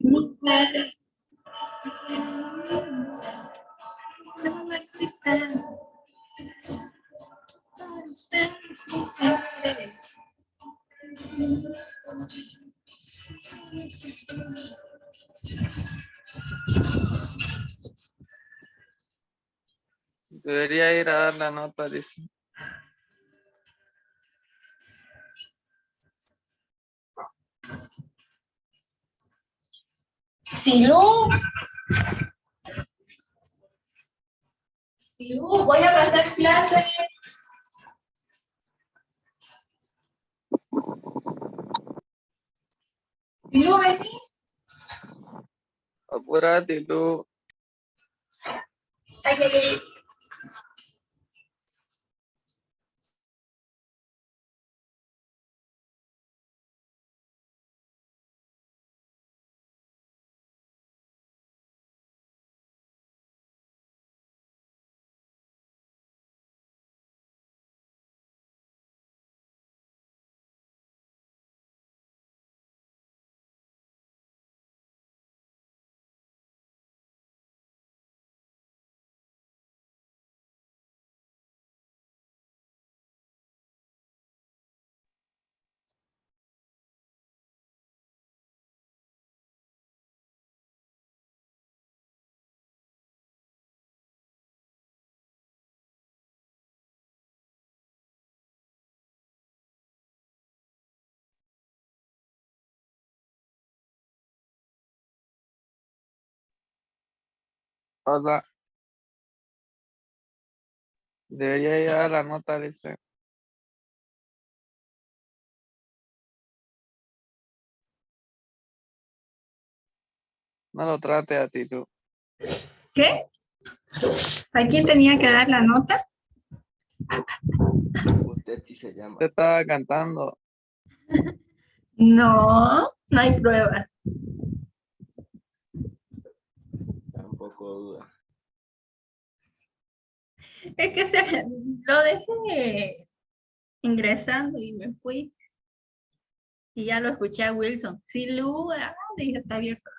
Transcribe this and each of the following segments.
mujeres no existen. Son ustedes mujeres. Debería ir a dar la nota, dice. Silu, voy a pasar clase. Silu, vení. Apúrate tú. Ay, ay, ay. Hola. Debería ir a dar la nota, dice. No lo trate a ti tú. ¿Qué? ¿A quién tenía que dar la nota? Usted sí se llama. Usted estaba cantando. No, no hay pruebas. Tampoco duda. Es que lo dejé ingresando y me fui. Y ya lo escuché a Wilson. Sí, Lu, dije, está abierto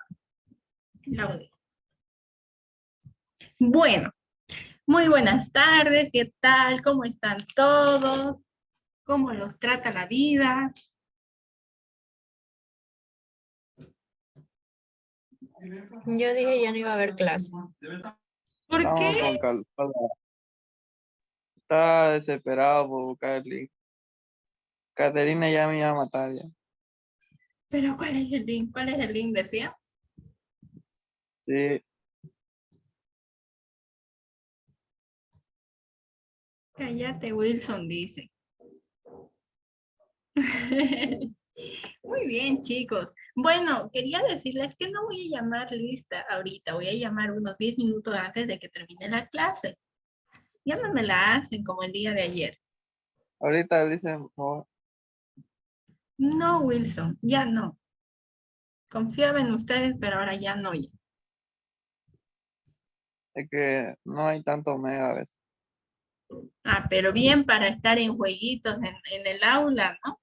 el audio. Bueno, muy buenas tardes. ¿Qué tal? ¿Cómo están todos? ¿Cómo los trata la vida? Yo dije ya no iba a haber clase. ¿Por Estamos qué? con calma. Está desesperado por buscar el link. Caterina ya me iba a matar ya. ¿Pero cuál es el link? ¿Cuál es el link? Decía. Sí. Cállate, Wilson, dice. Muy bien, chicos. Bueno, quería decirles que no voy a llamar lista ahorita, voy a llamar unos 10 minutos antes de que termine la clase. Ya no me la hacen como el día de ayer. Ahorita dicen, oh, No, Wilson, ya no. Confiaba en ustedes, pero ahora ya no. es que no hay tanto mega a veces. Ah, pero bien para estar en jueguitos en el aula, ¿no?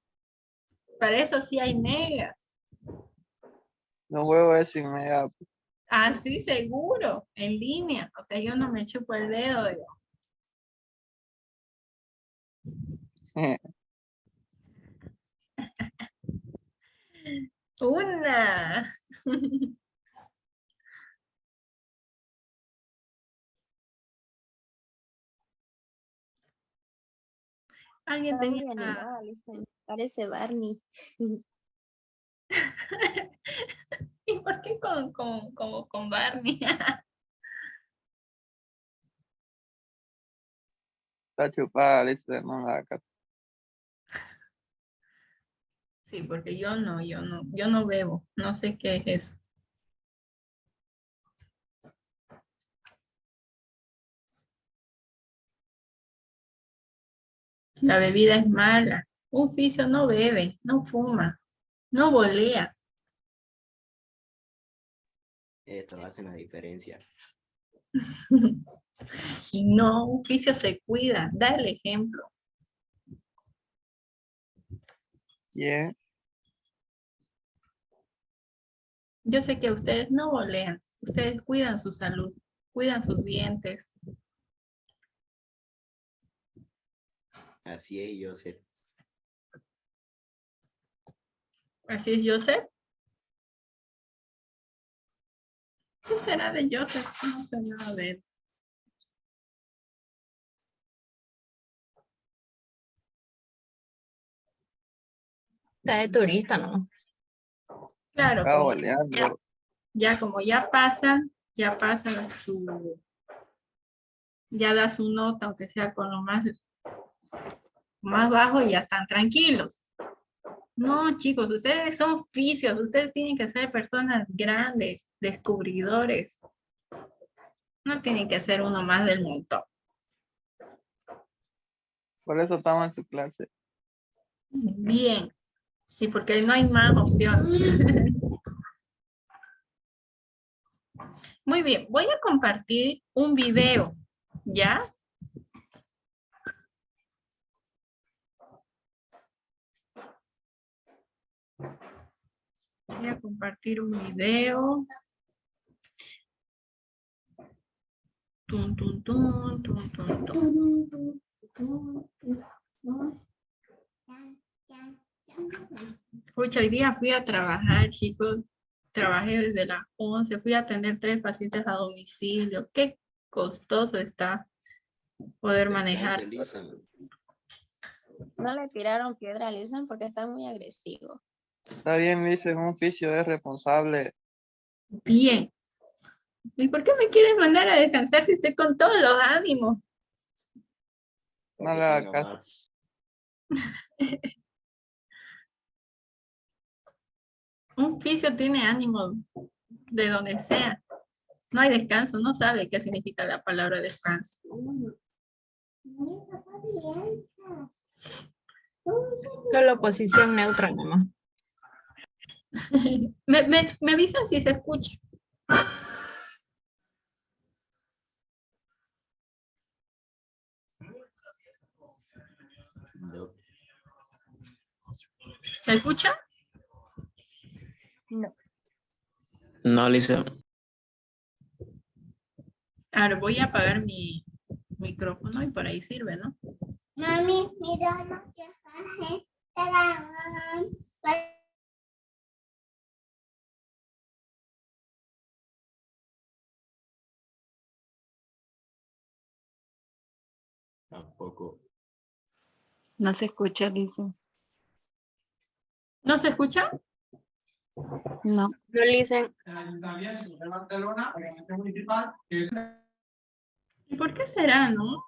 Para eso sí hay megas. No juego es sin mega. Ah, sí, seguro, en línea. O sea, yo no me chupo el dedo. Una. Alguien Está muy tenía... animada, Lisa. Parece Barney. ¿Y por qué con Barney? Está chupada, dice, no la acá. Sí, porque yo no bebo. No sé qué es eso. La bebida es mala. Un oficio no bebe, no fuma, no volea. Esto hace una diferencia. No, un oficio se cuida. Da el ejemplo. ¿Quién? Yo sé que ustedes no volean, ustedes cuidan su salud, cuidan sus dientes. Así es, Joseph. Así es, Joseph. ¿Qué será de Joseph? No sé nada de él. Está de turista, ¿no? Claro, Estaba como baleando. como ya pasan ya da su nota, aunque sea con lo más bajo, y ya están tranquilos. No, chicos, ustedes son fisios, ustedes tienen que ser personas grandes, descubridores. No tienen que ser uno más del montón. Por eso estaba en su clase. Bien. Sí, porque no hay más opción. Muy bien, voy a compartir un video, ¿ya? Voy a compartir un video. Tun, tun, tun, tun, tun, tun. Pucha, hoy día fui a trabajar, chicos. Trabajé desde las 11, fui a atender 3 pacientes a domicilio. Qué costoso está poder manejar. Descanse, Lisa. No le tiraron piedra a Lisa porque está muy agresivo. Está bien, dicen, un fisio es responsable. Bien. ¿Y por qué me quieren mandar a descansar si estoy con todos los ánimos? No le haga caso. Un fisio tiene ánimo de donde sea. No hay descanso, no sabe qué significa la palabra descanso. Solo posición neutra nomás. Me avisan si se escucha. No. ¿Se escucha? No, Lisa. Ahora voy a apagar mi micrófono y por ahí sirve, ¿no? Mami, mira lo que hace. Tampoco. No se escucha, Lisa. ¿No se escucha? No. No Lisa. ¿Y por qué será, no?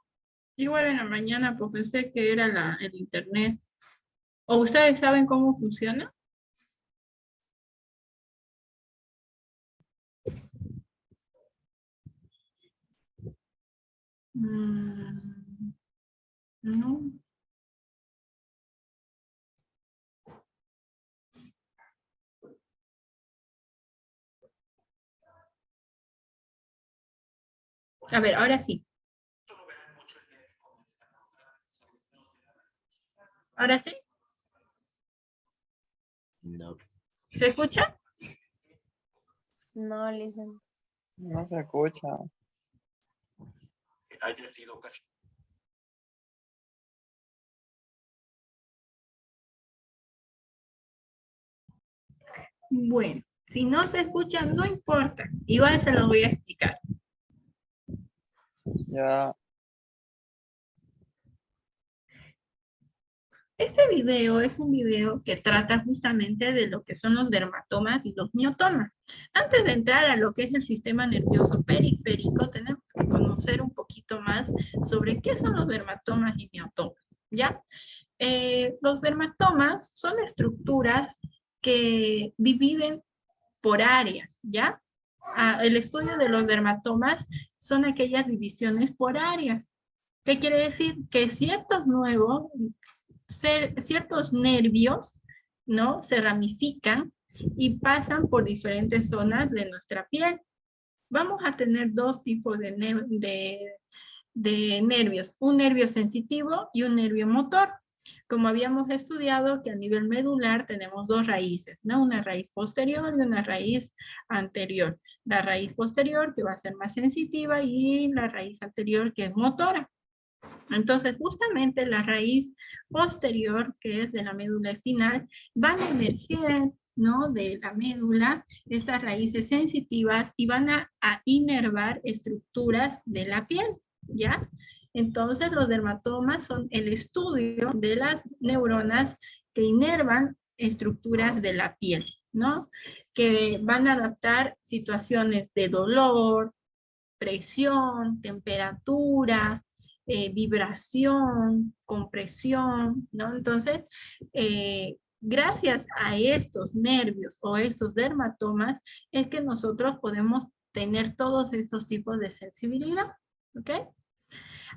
Igual en la mañana pues pensé que era el internet. ¿O ustedes saben cómo funciona? No. A ver, ahora sí. ¿Ahora sí? No. ¿Se escucha? No, Lisa. No se escucha. Bueno, si no se escucha, no importa. Igual se los voy a explicar. Ya. Este video es un video que trata justamente de lo que son los dermatomas y los miotomas. Antes de entrar a lo que es el sistema nervioso periférico, tenemos que conocer un poquito más sobre qué son los dermatomas y miotomas, ¿ya? Los dermatomas son estructuras que dividen por áreas, ¿ya? El estudio de los dermatomas son aquellas divisiones por áreas. ¿Qué quiere decir? Que ciertos nervios, ¿no? Se ramifican y pasan por diferentes zonas de nuestra piel. Vamos a tener dos tipos de nervios, un nervio sensitivo y un nervio motor. Como habíamos estudiado que a nivel medular tenemos dos raíces, ¿no? Una raíz posterior y una raíz anterior. La raíz posterior que va a ser más sensitiva y la raíz anterior que es motora. Entonces, justamente la raíz posterior, que es de la médula espinal, van a emerger, ¿no? De la médula, estas raíces sensitivas y van a inervar estructuras de la piel, ¿ya? Entonces, los dermatomas son el estudio de las neuronas que inervan estructuras de la piel, ¿no? Que van a adaptar situaciones de dolor, presión, temperatura, vibración, compresión, ¿no? Entonces, gracias a estos nervios o estos dermatomas es que nosotros podemos tener todos estos tipos de sensibilidad, ¿ok?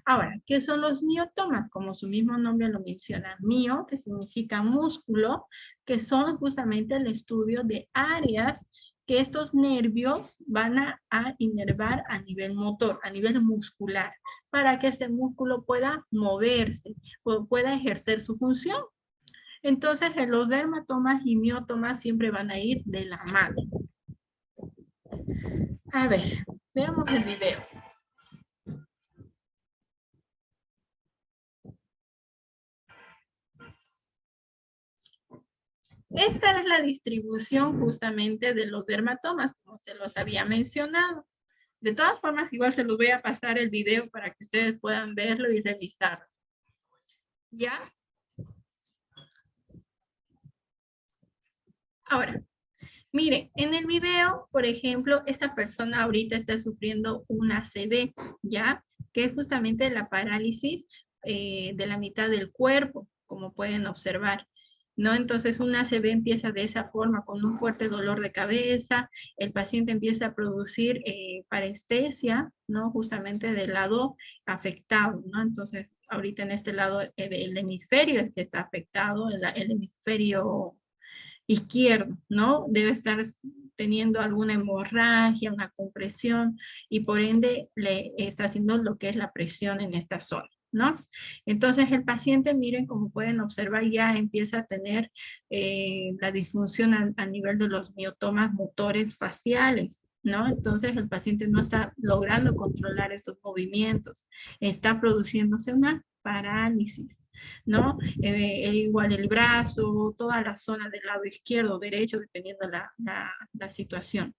Ahora, ¿qué son los miotomas? Como su mismo nombre lo menciona, mio, que significa músculo, que son justamente el estudio de áreas que estos nervios van a inervar a nivel motor, a nivel muscular, para que este músculo pueda moverse, o pueda ejercer su función. Entonces, los dermatomas y miotomas siempre van a ir de la mano. A ver, veamos el video. Esta es la distribución justamente de los dermatomas, como se los había mencionado. De todas formas, igual se los voy a pasar el video para que ustedes puedan verlo y revisarlo. ¿Ya? Ahora, miren, en el video, por ejemplo, esta persona ahorita está sufriendo una ACV, ¿ya? Que es justamente la parálisis de la mitad del cuerpo, como pueden observar, ¿no? Entonces, una ACV empieza de esa forma, con un fuerte dolor de cabeza, el paciente empieza a producir parestesia, ¿no? Justamente del lado afectado, ¿no? Entonces, ahorita en este lado, el hemisferio este está afectado, el hemisferio izquierdo, ¿no? Debe estar teniendo alguna hemorragia, una compresión, y por ende le está haciendo lo que es la presión en esta zona, ¿no? Entonces el paciente, miren, como pueden observar, ya empieza a tener la disfunción a nivel de los miotomas motores faciales, ¿no? Entonces el paciente no está logrando controlar estos movimientos, está produciéndose una parálisis, ¿no? Igual el brazo, toda la zona del lado izquierdo, derecho, dependiendo la situación.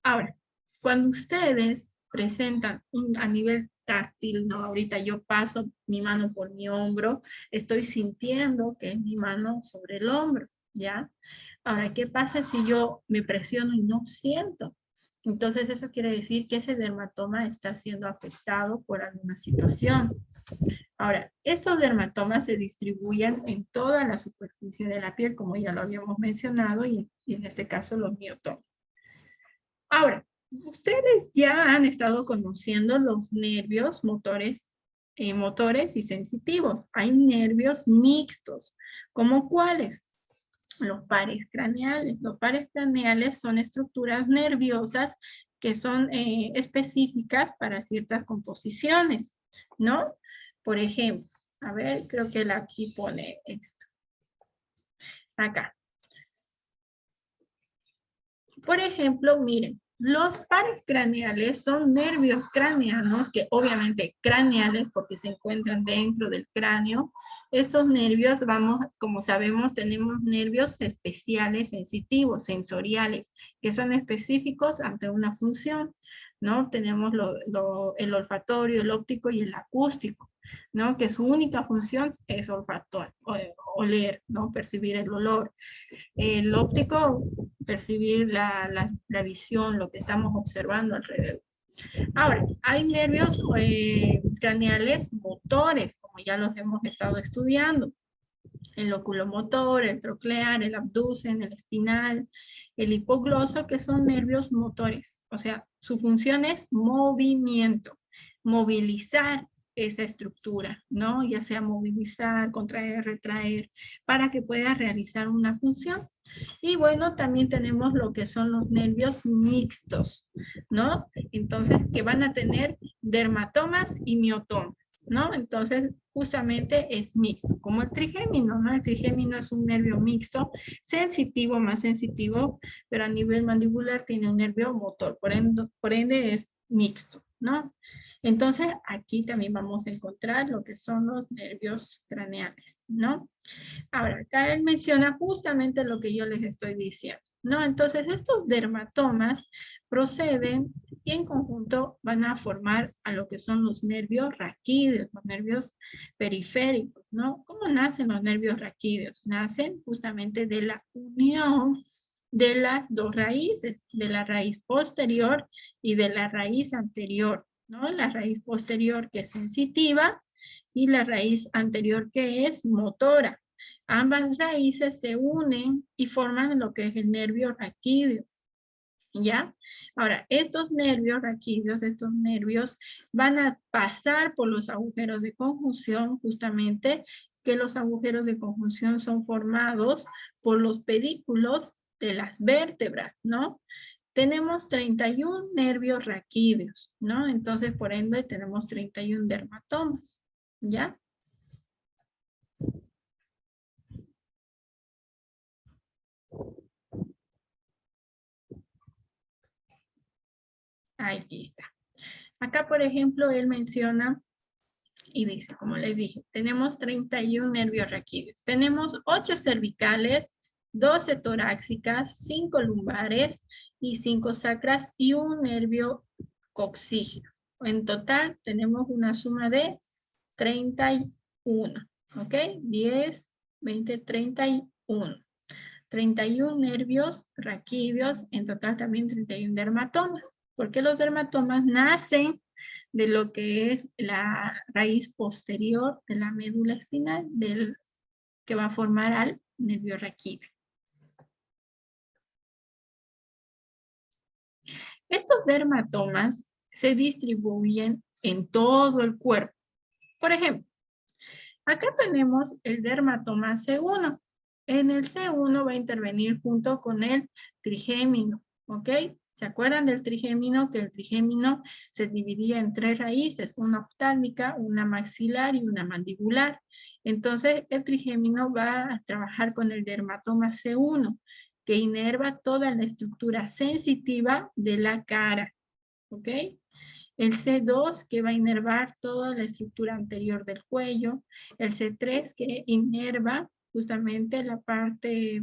Ahora, cuando ustedes presentan a nivel táctil, ¿no? Ahorita yo paso mi mano por mi hombro, estoy sintiendo que es mi mano sobre el hombro, ¿ya? Ahora, ¿qué pasa si yo me presiono y no siento? Entonces eso quiere decir que ese dermatoma está siendo afectado por alguna situación. Ahora, estos dermatomas se distribuyen en toda la superficie de la piel, como ya lo habíamos mencionado, y en este caso los miotomas. Ahora, ustedes ya han estado conociendo los nervios motores y sensitivos. Hay nervios mixtos, ¿como cuáles? Los pares craneales. Los pares craneales son estructuras nerviosas que son específicas para ciertas composiciones, ¿no? Por ejemplo, a ver, creo que él aquí pone esto. Acá. Por ejemplo, miren, los pares craneales son nervios craneanos, que obviamente craneales porque se encuentran dentro del cráneo. Estos nervios, como sabemos, tenemos nervios especiales, sensitivos, sensoriales, que son específicos ante una función, ¿no? Tenemos el olfatorio, el óptico y el acústico, ¿no? Que su única función es olfatar, oler, ¿no? Percibir el olor. El óptico, percibir la visión, lo que estamos observando alrededor. Ahora, hay nervios craneales motores, como ya los hemos estado estudiando. El oculomotor, el troclear, el abducen, el espinal, el hipogloso, que son nervios motores. O sea, su función es movimiento, movilizar esa estructura, ¿no? Ya sea movilizar, contraer, retraer, para que pueda realizar una función. Y bueno, también tenemos lo que son los nervios mixtos, ¿no? Entonces, que van a tener dermatomas y miotomas, ¿no? Entonces, justamente es mixto, como el trigémino, ¿no? El trigémino es un nervio mixto, sensitivo, más sensitivo, pero a nivel mandibular tiene un nervio motor, por ende es mixto, ¿no? Entonces, aquí también vamos a encontrar lo que son los nervios craneales, ¿no? Ahora, acá él menciona justamente lo que yo les estoy diciendo, ¿no? Entonces, estos dermatomas proceden y en conjunto van a formar a lo que son los nervios raquídeos, los nervios periféricos, ¿no? ¿Cómo nacen los nervios raquídeos? Nacen justamente de la unión de las dos raíces, de la raíz posterior y de la raíz anterior, ¿no? La raíz posterior que es sensitiva y la raíz anterior que es motora. Ambas raíces se unen y forman lo que es el nervio raquídeo. ¿Ya? Ahora, estos nervios raquídeos, estos nervios van a pasar por los agujeros de conjunción, justamente, que los agujeros de conjunción son formados por los pedículos de las vértebras, ¿no? Tenemos 31 nervios raquídeos, ¿no? Entonces, por ende, tenemos 31 dermatomas, ¿ya? Aquí está. Acá, por ejemplo, él menciona y dice, como les dije, tenemos 31 nervios raquídeos. Tenemos 8 cervicales, 12 torácicas, 5 lumbares y 5 sacras y un nervio coxígeo. En total tenemos una suma de 31. ¿Ok? 10, 20, 31. 31 nervios raquídeos, en total también 31 dermatomas. Porque los dermatomas nacen de lo que es la raíz posterior de la médula espinal que va a formar al nervio raquídeo. Estos dermatomas se distribuyen en todo el cuerpo. Por ejemplo, acá tenemos el dermatoma C1. En el C1 va a intervenir junto con el trigémino, ¿ok? ¿Se acuerdan del trigémino? Que el trigémino se dividía en 3 raíces, una oftálmica, una maxilar y una mandibular. Entonces, el trigémino va a trabajar con el dermatoma C1, que inerva toda la estructura sensitiva de la cara, ¿ok? El C2 que va a inervar toda la estructura anterior del cuello, el C3 que inerva justamente la parte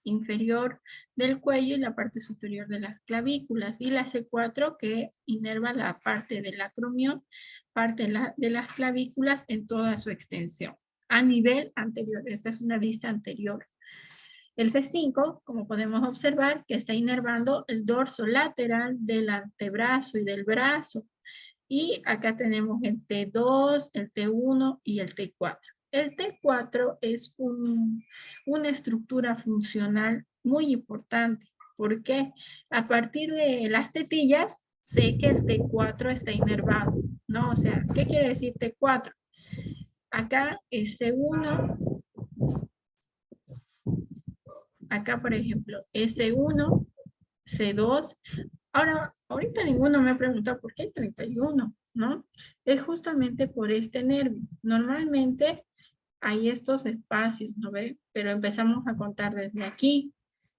inferior del cuello y la parte superior de las clavículas, y la C4 que inerva la parte del acromión, parte de las clavículas en toda su extensión, a nivel anterior. Esta es una vista anterior. El C5, como podemos observar, que está inervando el dorso lateral del antebrazo y del brazo. Y acá tenemos el T2, el T1 y el T4. El T4 es una estructura funcional muy importante, porque a partir de las tetillas sé que el T4 está inervado, ¿no? O sea, ¿qué quiere decir T4? Acá es C1, acá por ejemplo S1, C2. Ahora, ahorita ninguno me ha preguntado por qué hay 31, ¿no? Es justamente por este nervio. Normalmente hay estos espacios, ¿no ve? Pero empezamos a contar desde aquí.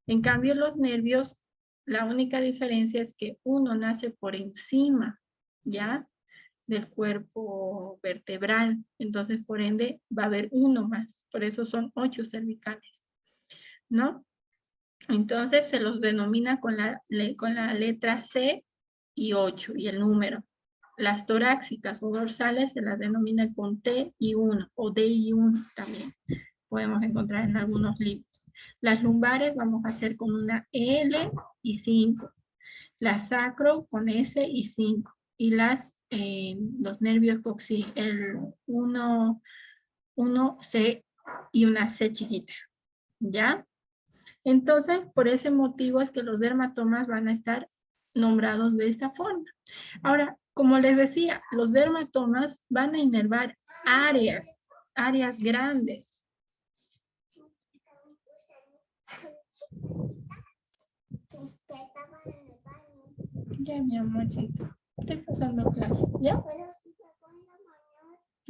En cambio, los nervios, la única diferencia es que uno nace por encima, ¿ya? Del cuerpo vertebral. Entonces, por ende, va a haber uno más. Por eso son 8 cervicales, ¿no? Entonces se los denomina con la letra C y 8 y el número. Las torácicas o dorsales se las denomina con T y 1 o D y 1 también. Podemos encontrar en algunos libros. Las lumbares vamos a hacer con una L y 5. La sacro con S y 5. Y los nervios coxígeos, el 1, C y una C chiquita. ¿Ya? Entonces, por ese motivo es que los dermatomas van a estar nombrados de esta forma. Ahora, como les decía, los dermatomas van a inervar áreas grandes. Ya, mi amorcito, estoy pasando clase, ¿ya?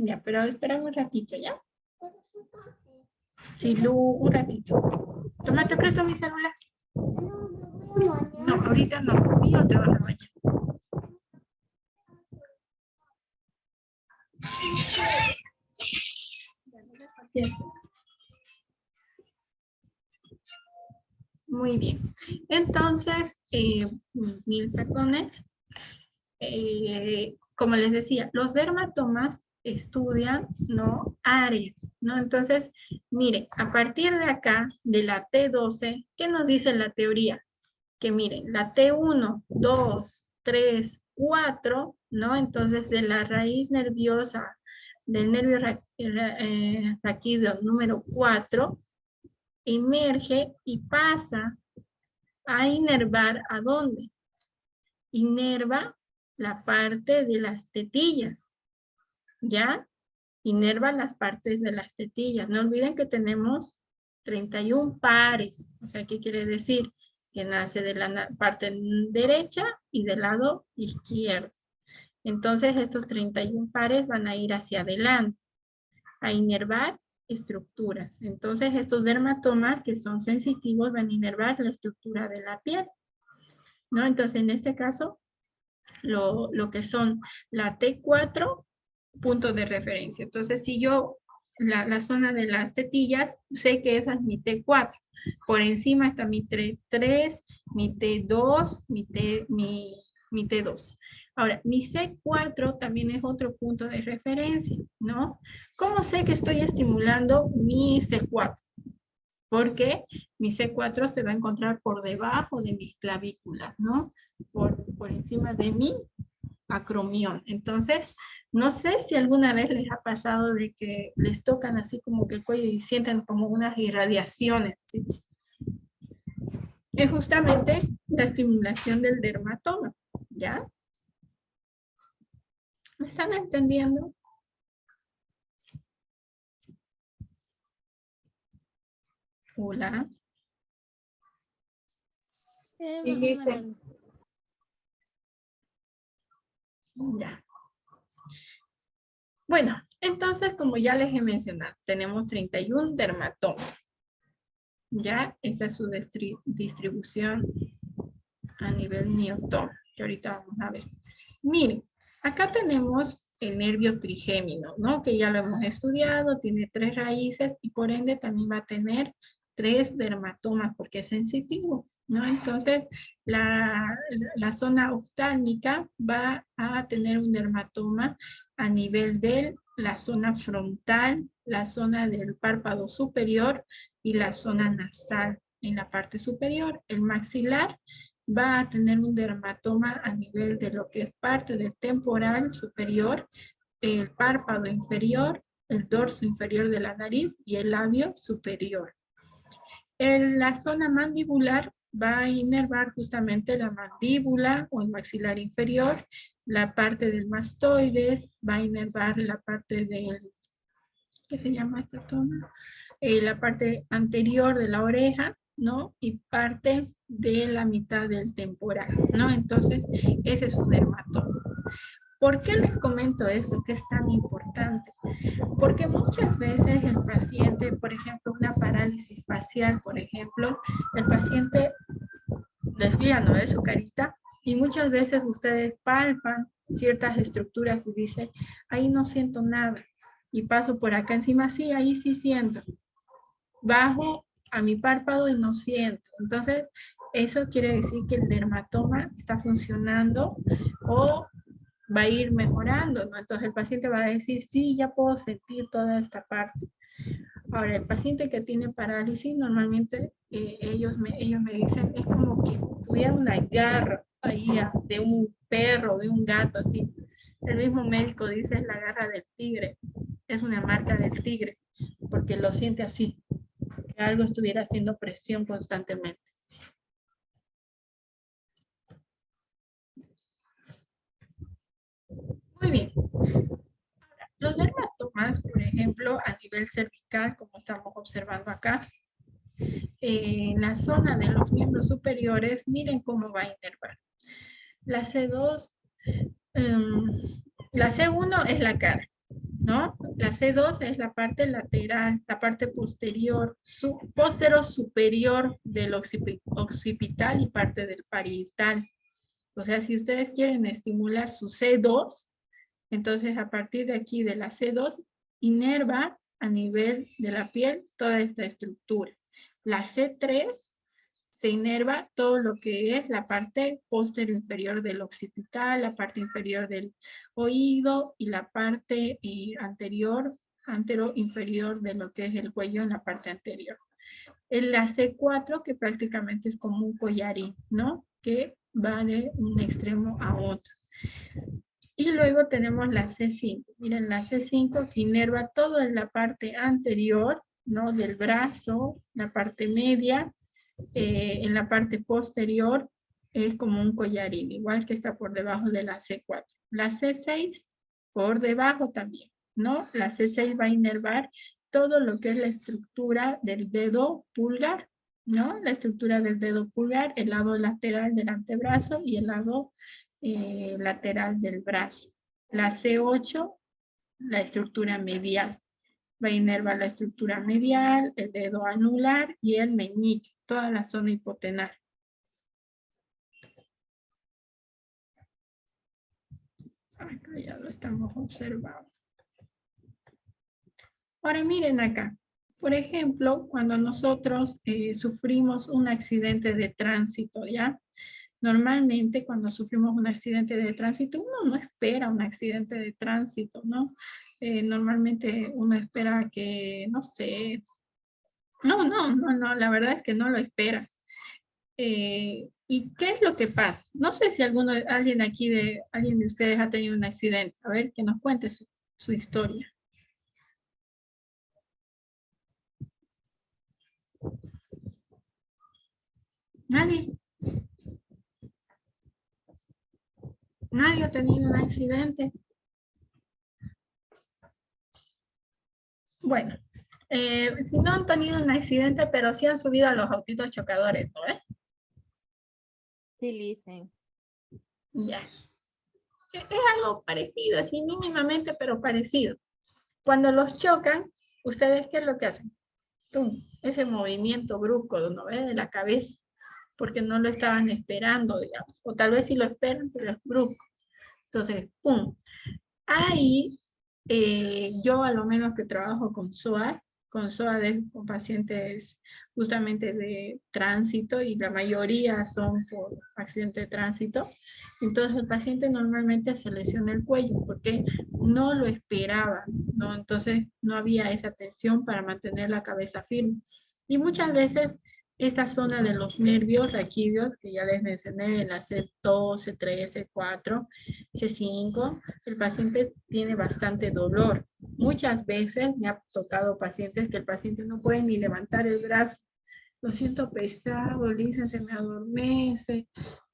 Ya, pero espera un ratito, ¿ya? Sí, Lu, un ratito. Toma, te presto mi celular. No, ahorita no. Y yo te vas a bañar. Muy bien. Entonces, mil perdones. Como les decía, los dermatomas estudian, ¿no? Áreas, ¿no? Entonces, miren, a partir de acá, de la T12, ¿qué nos dice la teoría? Que miren, la T1, 2, 3, 4, ¿no? Entonces, de la raíz nerviosa del nervio raquídeo número 4, emerge y pasa a inervar ¿a dónde? Inerva la parte de las tetillas, ¿ya? Inerva las partes de las tetillas. No olviden que tenemos 31 pares. O sea, ¿qué quiere decir? Que nace de la parte derecha y del lado izquierdo. Entonces, estos 31 pares van a ir hacia adelante, a inervar estructuras. Entonces, estos dermatomas que son sensitivos van a inervar la estructura de la piel, ¿no? Entonces, en este caso, lo que son la T4, puntos de referencia. Entonces, si yo, la zona de las tetillas, sé que esa es mi T4. Por encima está mi T3, mi T2, mi T2. Ahora, mi C4 también es otro punto de referencia, ¿no? ¿Cómo sé que estoy estimulando mi C4? Porque mi C4 se va a encontrar por debajo de mis clavículas, ¿no? Por encima de mi acromión. Entonces, no sé si alguna vez les ha pasado de que les tocan así como que el cuello y sienten como unas irradiaciones, ¿sí? Es justamente la estimulación del dermatoma, ¿ya? ¿Me están entendiendo? Hola. Sí, más o menos. Ya. Bueno, entonces, como ya les he mencionado, tenemos 31 dermatomas. Ya, esa es su distribución a nivel Newton, que ahorita vamos a ver. Miren, acá tenemos el nervio trigémino, ¿no? Que ya lo hemos estudiado, tiene 3 raíces y por ende también va a tener 3 dermatomas porque es sensitivo, ¿no? Entonces, la zona oftálmica va a tener un dermatoma a nivel de la zona frontal, la zona del párpado superior y la zona nasal en la parte superior. El maxilar va a tener un dermatoma a nivel de lo que es parte del temporal superior, el párpado inferior, el dorso inferior de la nariz y el labio superior. En la zona mandibular va a inervar justamente la mandíbula o el maxilar inferior, la parte del mastoides, va a inervar la parte del, ¿qué se llama esta zona? La parte anterior de la oreja, ¿no? Y parte de la mitad del temporal, ¿no? Entonces, ese es un dermatoma. ¿Por qué les comento esto que es tan importante? Porque muchas veces el paciente, por ejemplo, una parálisis facial, por ejemplo, el paciente desvía, ¿no?, de su carita y muchas veces ustedes palpan ciertas estructuras y dicen, ahí no siento nada. Y paso por acá encima, sí, ahí sí siento. Bajo a mi párpado y no siento. Entonces, eso quiere decir que el dermatoma está funcionando o va a ir mejorando, ¿no? Entonces el paciente va a decir, sí, ya puedo sentir toda esta parte. Ahora, el paciente que tiene parálisis, normalmente ellos me dicen, es como que tuviera una garra ahí de un perro, de un gato, así. El mismo médico dice, es la garra del tigre, es una marca del tigre, porque lo siente así, que algo estuviera haciendo presión constantemente. Muy bien. Los dermatomas, por ejemplo, a nivel cervical, como estamos observando acá, en la zona de los miembros superiores, miren cómo va a inervar. La C2, la C1 es la cara, ¿no? La C2 es la parte lateral, la parte posterior, póstero superior del occipital y parte del parietal. O sea, si ustedes quieren estimular su C2, entonces a partir de aquí de la C2, inerva a nivel de la piel toda esta estructura. La C3 se inerva todo lo que es la parte posterior inferior del occipital, la parte inferior del oído y la parte antero-inferior de lo que es el cuello en la parte anterior. En la C4, que prácticamente es como un collarín, ¿no? Que va de un extremo a otro. Y luego tenemos la C5. Miren, la C5 que inerva todo en la parte anterior, ¿no? Del brazo, la parte media, en la parte posterior es como un collarín, igual que está por debajo de la C4. La C6 por debajo también, ¿no? La C6 va a inervar todo lo que es la estructura del dedo pulgar, ¿no? La estructura del dedo pulgar, el lado lateral del antebrazo y el lado lateral del brazo. La C8, la estructura medial. Va a inervar la estructura medial, el dedo anular y el meñique, toda la zona hipotenar. Acá ya lo estamos observando. Ahora miren acá. Por ejemplo, cuando nosotros sufrimos un accidente de tránsito, ¿ya? Normalmente cuando sufrimos un accidente de tránsito, uno no espera un accidente de tránsito, ¿no? Normalmente uno espera que, no sé, no, la verdad es que no lo espera. ¿Y qué es lo que pasa? No sé si alguien de ustedes ha tenido un accidente. A ver, que nos cuente su historia. ¿Nadie? ¿Nadie ha tenido un accidente? Bueno, si no han tenido un accidente, pero sí han subido a los autitos chocadores, ¿no? Sí, Listen. Ya. Es algo parecido, así mínimamente, pero parecido. Cuando los chocan, ¿ustedes qué es lo que hacen? ¡Tum! Ese movimiento brusco, ¿no? De la cabeza, porque no lo estaban esperando, digamos. O tal vez sí lo esperan, pero es brusco. Entonces, ¡pum! Ahí, yo a lo menos que trabajo con SOA con pacientes justamente de tránsito y la mayoría son por accidente de tránsito. Entonces el paciente normalmente se lesiona el cuello porque no lo esperaba, ¿no? Entonces no había esa tensión para mantener la cabeza firme. Y muchas veces esta zona de los nervios raquídeos, que ya les mencioné, la C2, C3, C4, C5, el paciente tiene bastante dolor. Muchas veces me ha tocado pacientes que el paciente no puede ni levantar el brazo. Lo siento pesado, Lisa, se me adormece,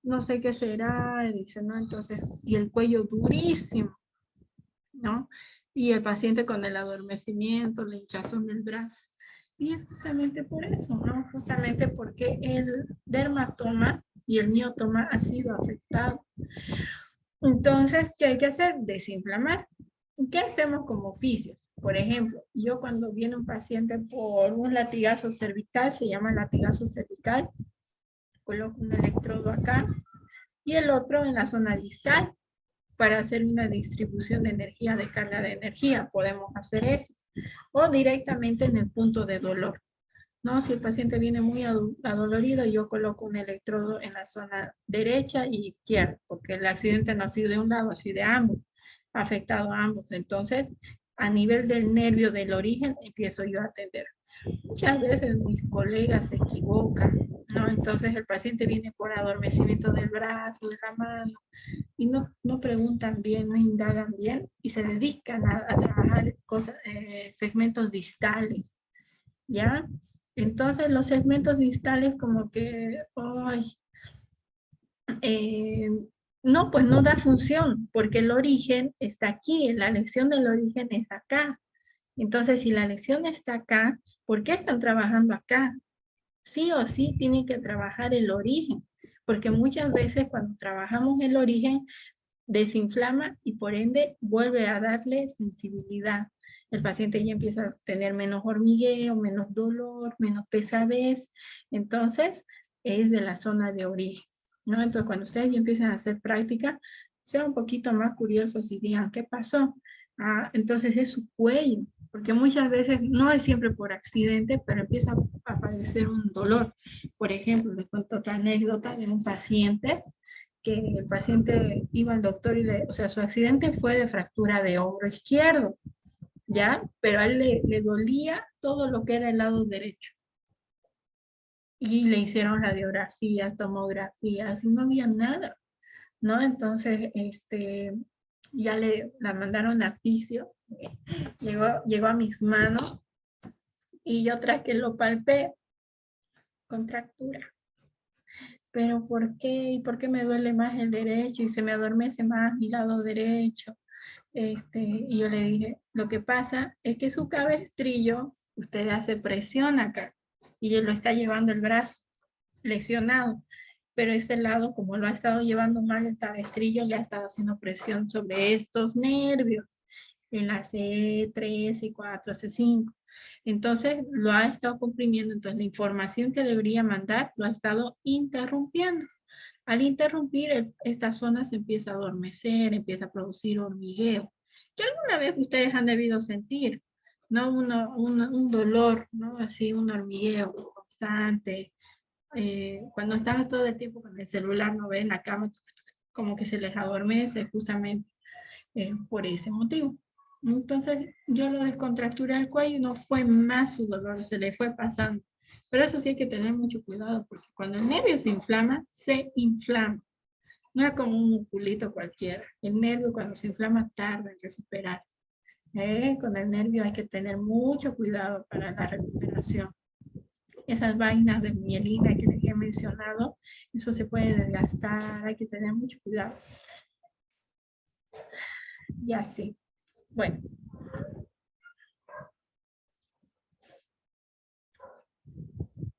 no sé qué será, dice, ¿no? Entonces, y el cuello durísimo, ¿no? Y el paciente con el adormecimiento, la hinchazón del brazo. Y es justamente por eso, ¿no? Justamente porque el dermatoma y el miotoma ha sido afectado. Entonces, ¿qué hay que hacer? Desinflamar. ¿Qué hacemos como oficios? Por ejemplo, yo cuando viene un paciente por un latigazo cervical, se llama latigazo cervical, coloco un electrodo acá y el otro en la zona distal para hacer una distribución de energía, de carga de energía. Podemos hacer eso. O directamente en el punto de dolor, ¿no? Si el paciente viene muy adolorido, yo coloco un electrodo en la zona derecha y izquierda, porque el accidente no ha sido de un lado, ha sido de ambos, ha afectado a ambos. Entonces, a nivel del nervio del origen, empiezo yo a atender. Muchas veces mis colegas se equivocan, ¿no? Entonces el paciente viene por adormecimiento del brazo, de la mano, y no preguntan bien, no indagan bien, y se dedican a trabajar segmentos distales, ¿ya? Entonces los segmentos distales como que, no, pues no da función, porque el origen está aquí, la lesión del origen es acá. Entonces, si la lesión está acá, ¿por qué están trabajando acá? Sí o sí tienen que trabajar el origen, porque muchas veces cuando trabajamos el origen, desinflama y por ende vuelve a darle sensibilidad. El paciente ya empieza a tener menos hormigueo, menos dolor, menos pesadez. Entonces, es de la zona de origen, ¿no? Entonces, cuando ustedes ya empiezan a hacer práctica, sean un poquito más curiosos y digan, ¿qué pasó? Ah, entonces es su cuello, porque muchas veces, no es siempre por accidente, pero empieza a aparecer un dolor. Por ejemplo, les cuento otra anécdota de un paciente, que el paciente iba al doctor y o sea, su accidente fue de fractura de hombro izquierdo, ¿ya? Pero a él le dolía todo lo que era el lado derecho. Y le hicieron radiografías, tomografías, y no había nada, ¿no? Entonces, ya la mandaron a fisio, llegó a mis manos, y yo tras que lo palpé, contractura. ¿Pero por qué? ¿Y por qué me duele más el derecho? Y se me adormece más mi lado derecho. Y yo le dije, lo que pasa es que su cabestrillo, usted hace presión acá, y él lo está llevando el brazo lesionado, pero este lado, como lo ha estado llevando mal el cabestrillo, le ha estado haciendo presión sobre estos nervios, en la C3, C4, C5. Entonces, lo ha estado comprimiendo, entonces la información que debería mandar lo ha estado interrumpiendo. Al interrumpir, esta zona se empieza a adormecer, empieza a producir hormigueo, que alguna vez ustedes han debido sentir, ¿no? Un dolor, ¿no? Así, un hormigueo constante. Cuando están todo el tiempo con el celular, no ven la cama, como que se les adormece justamente por ese motivo. Entonces, yo lo descontracturé al cuello y no fue más su dolor, se le fue pasando. Pero eso sí hay que tener mucho cuidado, porque cuando el nervio se inflama, se inflama. No es como un musculito cualquiera. El nervio cuando se inflama tarda en recuperar. Con el nervio hay que tener mucho cuidado para la recuperación. Esas vainas de mielina que les he mencionado, eso se puede desgastar, hay que tener mucho cuidado. Y así. Bueno.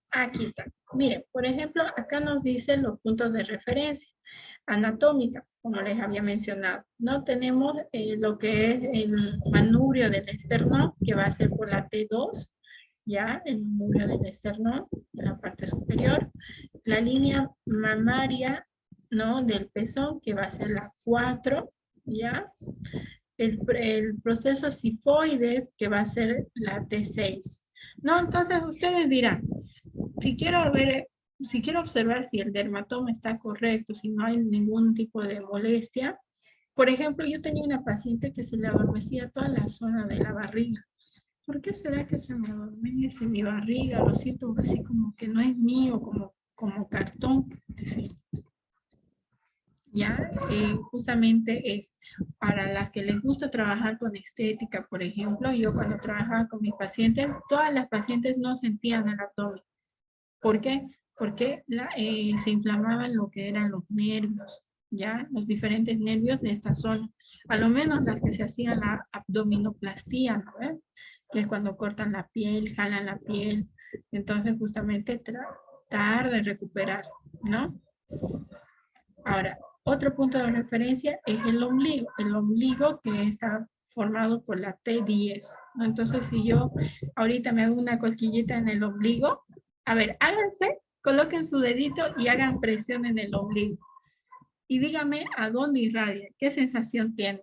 Aquí está. Miren, por ejemplo, acá nos dice los puntos de referencia anatómica, como les había mencionado. No tenemos lo que es el manubrio del esternón, que va a ser por la T2, ya, el manubrio del esternón, en la parte superior. La línea mamaria, ¿no? Del pezón, que va a ser la 4, ya. El proceso sifoides, que va a ser la T6. No, entonces ustedes dirán, si quiero observar si el dermatoma está correcto, si no hay ningún tipo de molestia. Por ejemplo, yo tenía una paciente que se le adormecía toda la zona de la barriga. ¿Por qué será que se me adormece mi barriga? Lo siento así como que no es mío, como cartón. Ya, justamente es para las que les gusta trabajar con estética, por ejemplo, yo cuando trabajaba con mis pacientes, todas las pacientes no sentían el abdomen. ¿Por qué? Porque se inflamaban lo que eran los nervios, ¿ya? Los diferentes nervios de esta zona. A lo menos las que se hacían la abdominoplastía, ¿no? Que es cuando cortan la piel, jalan la piel. Entonces, justamente tarda en recuperar, ¿no? Ahora, otro punto de referencia es el ombligo que está formado por la T10, ¿no? Entonces, si yo ahorita me hago una cosquillita en el ombligo, a ver, háganse, coloquen su dedito y hagan presión en el ombligo. Y díganme a dónde irradia, qué sensación tiene.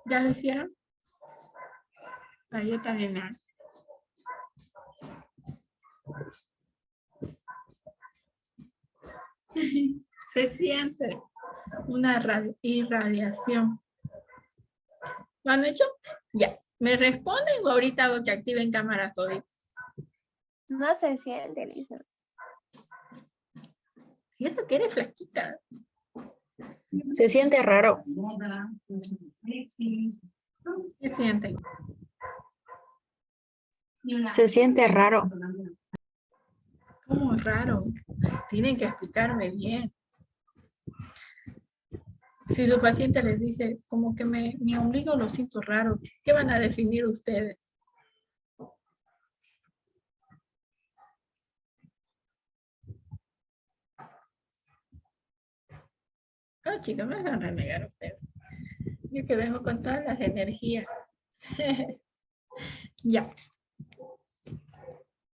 ¿Ya lo hicieron? Ah, yo también me hago. Se siente una irradiación. ¿Lo han hecho? Ya. ¿Me responden o ahorita hago que activen cámaras toditas? No se siente, Lisa. Y eso que eres flaquita. Se siente raro. ¿Qué sienten? Se siente raro. ¿Cómo raro? Tienen que explicarme bien. Si su paciente les dice, como que mi ombligo lo siento raro, ¿qué van a definir ustedes? No, chicos, me van a renegar ustedes. Yo que vengo con todas las energías. Ya.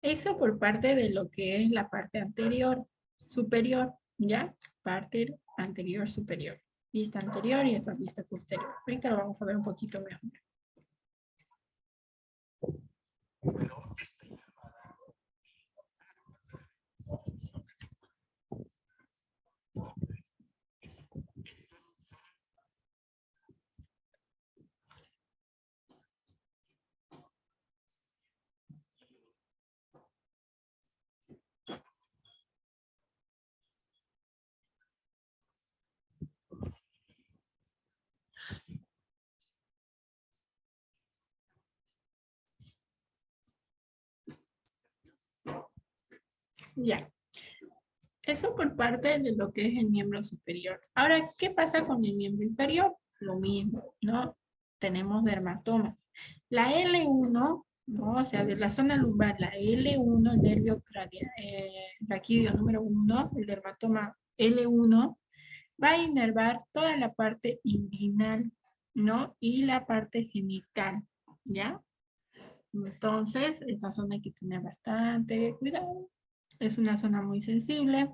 Eso por parte de lo que es la parte anterior, superior, ¿ya? Parte anterior, superior. Vista anterior y esta vista posterior. Ahorita lo vamos a ver un poquito mejor. Ya. Eso por parte de lo que es el miembro superior. Ahora, ¿qué pasa con el miembro inferior? Lo mismo, ¿no? Tenemos dermatomas. La L1, ¿no? O sea, de la zona lumbar, la L1, el nervio raquídeo número 1, el dermatoma L1, va a inervar toda la parte inguinal, ¿no? Y la parte genital, ¿ya? Entonces, esta zona hay que tener bastante cuidado. Es una zona muy sensible.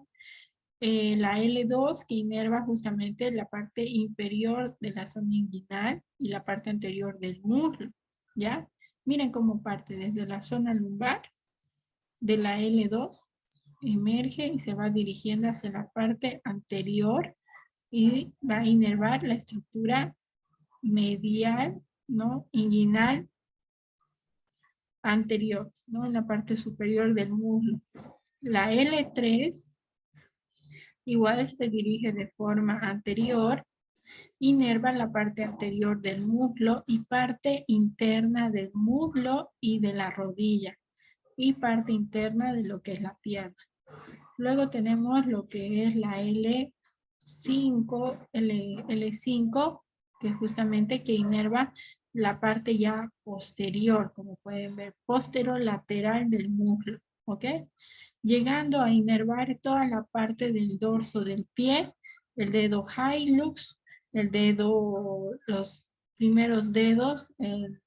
La L2 que inerva justamente la parte inferior de la zona inguinal y la parte anterior del muslo, ¿ya? Miren cómo parte desde la zona lumbar de la L2, emerge y se va dirigiendo hacia la parte anterior y va a inervar la estructura medial, ¿no? Inguinal anterior, ¿no? En la parte superior del muslo. La L3 igual se dirige de forma anterior, inerva la parte anterior del muslo y parte interna del muslo y de la rodilla y parte interna de lo que es la pierna. Luego tenemos lo que es la L5, que justamente que inerva la parte ya posterior, como pueden ver, posterolateral del muslo, ¿ok? Llegando a inervar toda la parte del dorso del pie, el dedo hallux, el dedo, los primeros dedos, el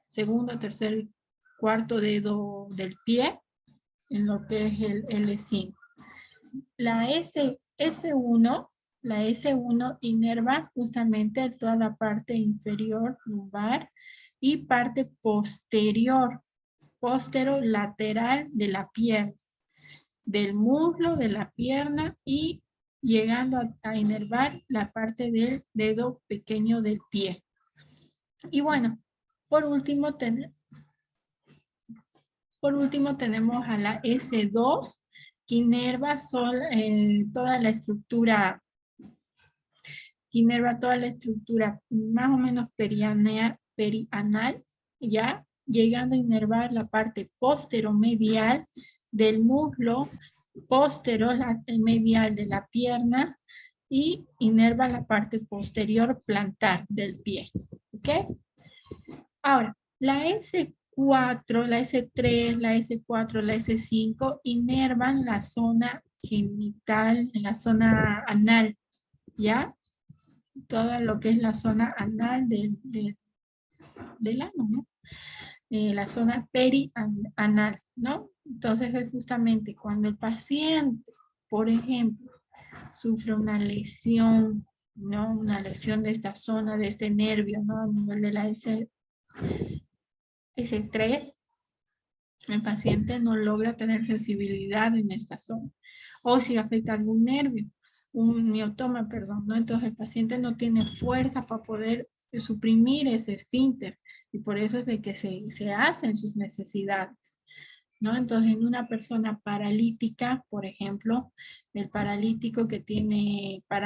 segundo, tercer, cuarto dedo del pie, en lo que es el L5. La S1 inerva justamente toda la parte inferior lumbar y parte posterior, posterolateral de la pierna, del muslo, de la pierna y llegando a inervar la parte del dedo pequeño del pie. Y bueno, por último tenemos a la S2 que inerva toda la estructura, más o menos perianal, ya llegando a inervar la parte posteromedial del muslo, posteromedial de la pierna y inerva la parte posterior plantar del pie. ¿Ok? Ahora, la S4, la S3, la S4, la S5 inervan la zona genital, la zona anal, ¿ya? Todo lo que es la zona anal del ano, ¿no? La zona perianal, ¿no? Entonces es justamente cuando el paciente, por ejemplo, sufre una lesión, ¿no? Una lesión de esta zona, de este nervio, ¿no? A nivel de la S3, el paciente no logra tener sensibilidad en esta zona. O si afecta algún nervio, un miotoma, perdón, ¿no? Entonces el paciente no tiene fuerza para poder suprimir ese esfínter y por eso es de que se hacen sus necesidades, ¿no? Entonces en una persona paralítica, por ejemplo, el paralítico que tiene parálisis